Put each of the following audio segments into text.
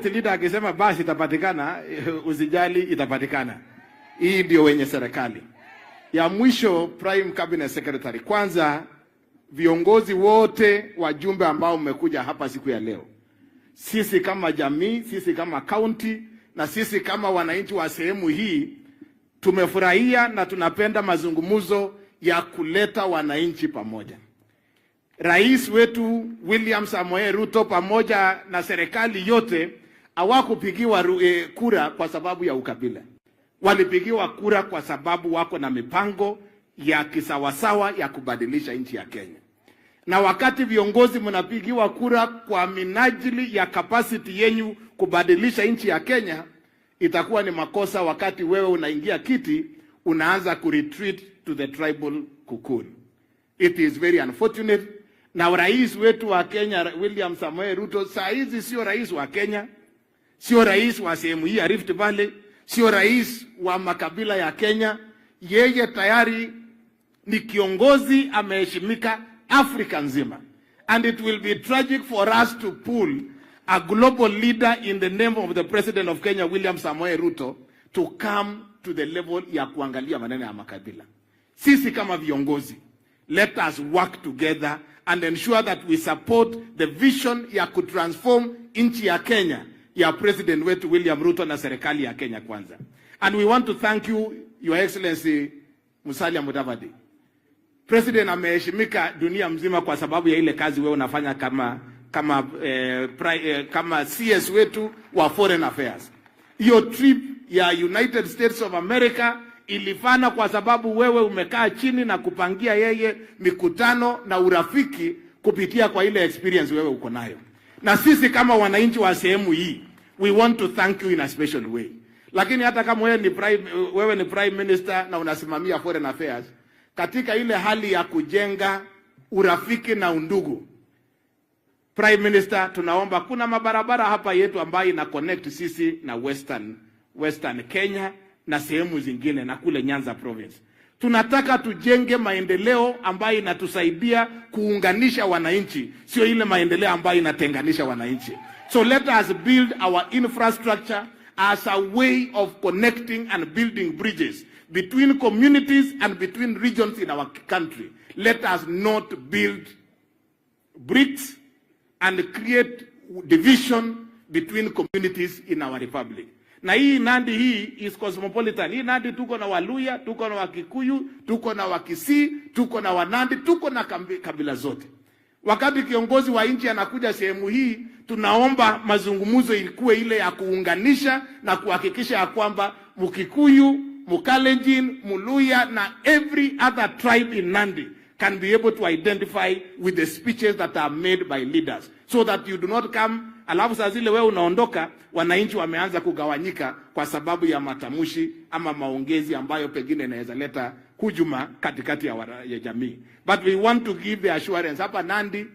majority leader akisema basi itapatikana, usijali itapatikana. Hii ndio wenye serikali. Ya mwisho, Prime Cabinet Secretary, kwanza viongozi wote wajumbe ambao mmekuja hapa siku ya leo, sisi kama jamii, sisi kama county na sisi kama wananchi wa sehemu hii tumefurahia na tunapenda mazungumzo ya kuleta wananchi pamoja. Rais wetu William Samoei Ruto pamoja na serikali yote hawakupigiwa kura kwa sababu ya ukabila. Walipigiwa kura kwa sababu wako na mipango ya kisawasawa ya kubadilisha nchi ya Kenya. Na wakati viongozi mnapigiwa kura kwa minajili ya capacity yenyu kubadilisha nchi ya Kenya, itakuwa ni makosa wakati wewe unaingia kiti unaanza kuretreat to the tribal cocoon. It is very unfortunate. Na rais wetu wa Kenya William Samoei Ruto saa hizi sio rais wa Kenya, sio rais wa sehemu hii ya Rift Valley, sio rais wa makabila ya Kenya. Yeye tayari ni kiongozi ameheshimika Afrika nzima. And it will be tragic for us to pull a global leader in the name of the President of Kenya William Samoei Ruto to come to the level ya kuangalia maneno ya makabila. Sisi kama viongozi, let us work together and ensure that we support the vision ya kutransform nchi ya Kenya ya President wetu William Ruto na serikali ya Kenya kwanza. And we want to thank you, Your Excellency Musalia Mudavadi. President ameheshimika dunia mzima kwa sababu ya ile kazi wewe unafanya kama CS wetu wa Foreign Affairs. Hiyo trip ya United States of America ilifana kwa sababu wewe umekaa chini na kupangia yeye mikutano na urafiki kupitia kwa ile experience wewe uko nayo. Na sisi kama wananchi wa sehemu hii, we want to thank you in a special way. Lakini hata kama wewe ni prime minister na unasimamia foreign affairs, katika ile hali ya kujenga urafiki na undugu, Prime Minister, tunaomba kuna mabarabara hapa yetu ambayo ina connect sisi na Western Kenya na sehemu zingine na kule Nyanza province. Tunataka tujenge maendeleo ambayo inatusaidia kuunganisha wananchi, sio ile maendeleo ambayo inatenganisha wananchi. So let us build our infrastructure as a way of connecting and building bridges between communities and between regions in our country. Let us not build bricks and create division between communities in our republic. Na hii Nandi hii is cosmopolitan. Hii Nandi tuko na Waluya, tuko na Wakikuyu, tuko na Wakisii, tuko na Wanandi, tuko na kabila zote. Wakati kiongozi wa nchi anakuja sehemu hii, tunaomba mazungumzo ilikuwe ile ya kuunganisha na kuhakikisha ya kwamba Mkikuyu, Mukalenjin, Muluya na every other tribe in Nandi can be able to identify with the speeches that are made by leaders, so that you do not come alafu saa zile wewe unaondoka wananchi wameanza kugawanyika kwa sababu ya matamushi ama maongezi ambayo pengine inaweza leta hujuma katikati ya jamii. But we want to give the assurance hapa Nandi,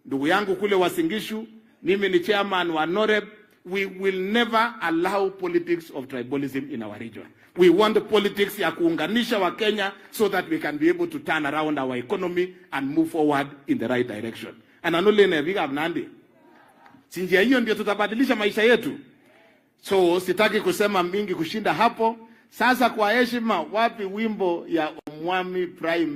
ndugu yangu kule Wasingishu, mimi ni chairman wa NOREB, we will never allow politics of tribalism in our region. We want the politics ya kuunganisha wa Kenya so that we can be able to turn around our economy and move forward in the right direction. And anole ne big up Nandi. Sinjia hiyo ndio tutabadilisha maisha yetu. So sitaki kusema mingi kushinda hapo. Sasa kwa heshima, wapi wimbo ya Omwami Prime